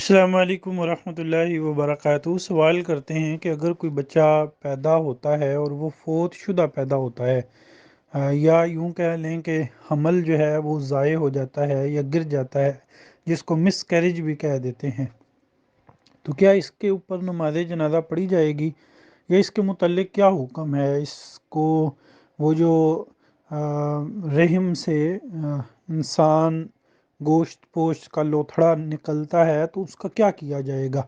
السلام علیکم ورحمۃ اللہ وبرکاتہ۔ سوال کرتے ہیں کہ اگر کوئی بچہ پیدا ہوتا ہے اور وہ فوت شدہ پیدا ہوتا ہے، یا یوں کہہ لیں کہ حمل جو ہے وہ ضائع ہو جاتا ہے یا گر جاتا ہے، جس کو مس کیریج بھی کہہ دیتے ہیں، تو کیا اس کے اوپر نماز جنازہ پڑھی جائے گی یا اس کے متعلق کیا حکم ہے؟ اس کو وہ جو رحم سے انسان گوشت پوشت کا لوتھڑا نکلتا ہے تو اس کا کیا کیا جائے گا؟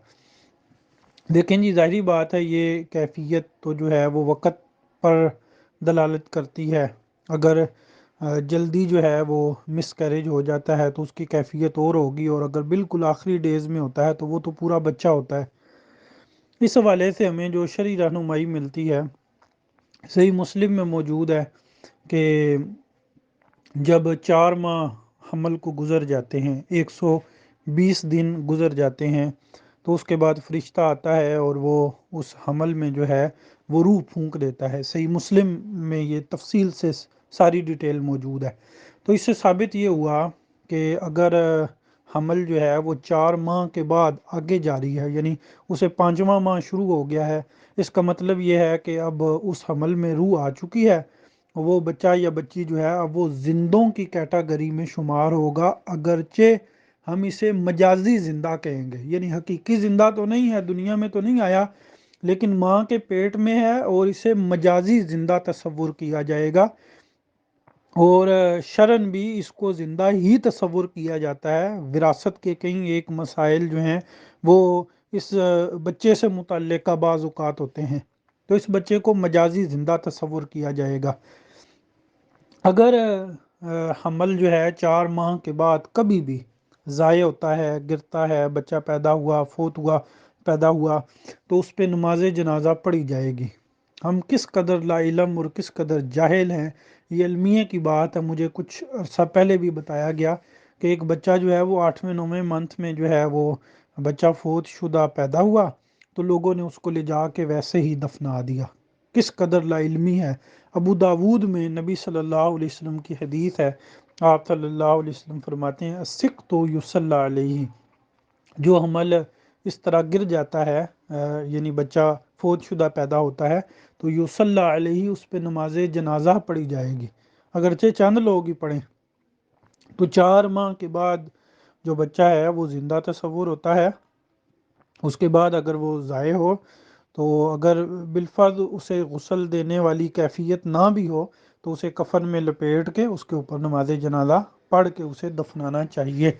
دیکھیں جی، ظاہری بات ہے، یہ کیفیت تو جو ہے وہ وقت پر دلالت کرتی ہے۔ اگر جلدی جو ہے وہ مس کیریج ہو جاتا ہے تو اس کی کیفیت اور ہوگی، اور اگر بالکل آخری ڈیز میں ہوتا ہے تو وہ تو پورا بچہ ہوتا ہے۔ اس حوالے سے ہمیں جو شرعی رہنمائی ملتی ہے، صحیح مسلم میں موجود ہے کہ جب 4 ماہ حمل کو گزر جاتے ہیں، 120 دن گزر جاتے ہیں، تو اس کے بعد فرشتہ آتا ہے اور وہ اس حمل میں جو ہے وہ روح پھونک دیتا ہے۔ صحیح مسلم میں یہ تفصیل سے ساری ڈیٹیل موجود ہے۔ تو اس سے ثابت یہ ہوا کہ اگر حمل جو ہے وہ 4 ماہ کے بعد آگے جاری ہے، یعنی اسے 5واں ماہ شروع ہو گیا ہے، اس کا مطلب یہ ہے کہ اب اس حمل میں روح آ چکی ہے، وہ بچہ یا بچی جو ہے اب وہ زندوں کی کیٹاگری میں شمار ہوگا، اگرچہ ہم اسے مجازی زندہ کہیں گے، یعنی حقیقی زندہ تو نہیں ہے، دنیا میں تو نہیں آیا، لیکن ماں کے پیٹ میں ہے اور اسے مجازی زندہ تصور کیا جائے گا، اور شرعن بھی اس کو زندہ ہی تصور کیا جاتا ہے۔ وراثت کے کئی ایک مسائل جو ہیں وہ اس بچے سے متعلقہ بعض اوقات ہوتے ہیں، تو اس بچے کو مجازی زندہ تصور کیا جائے گا۔ اگر حمل جو ہے 4 ماہ کے بعد کبھی بھی ضائع ہوتا ہے، گرتا ہے، بچہ پیدا ہوا، فوت ہوا، پیدا ہوا، تو اس پہ نماز جنازہ پڑھی جائے گی۔ ہم کس قدر لا علم اور کس قدر جاہل ہیں، یہ علمیہ کی بات ہے۔ مجھے کچھ عرصہ پہلے بھی بتایا گیا کہ ایک بچہ جو ہے وہ 8ویں 9ویں منتھ میں جو ہے وہ بچہ فوت شدہ پیدا ہوا، تو لوگوں نے اس کو لے جا کے ویسے ہی دفنا دیا۔ کس قدر لا علمی ہے۔ ابو داود میں نبی صلی اللہ علیہ وسلم کی حدیث ہے، آپ صلی اللہ علیہ وسلم فرماتے ہیں السقط یصلی علیہ، جو حمل اس طرح گر جاتا ہے، یعنی بچہ فوت شدہ پیدا ہوتا ہے، تو یصلی علیہ، اس پہ نماز جنازہ پڑھی جائے گی، اگرچہ چند لوگ ہی پڑھیں۔ تو 4 ماہ کے بعد جو بچہ ہے وہ زندہ تصور ہوتا ہے، اس کے بعد اگر وہ ضائع ہو تو اگر بالفرض اسے غسل دینے والی کیفیت نہ بھی ہو تو اسے کفن میں لپیٹ کے اس کے اوپر نماز جنازہ پڑھ کے اسے دفنانا چاہیے۔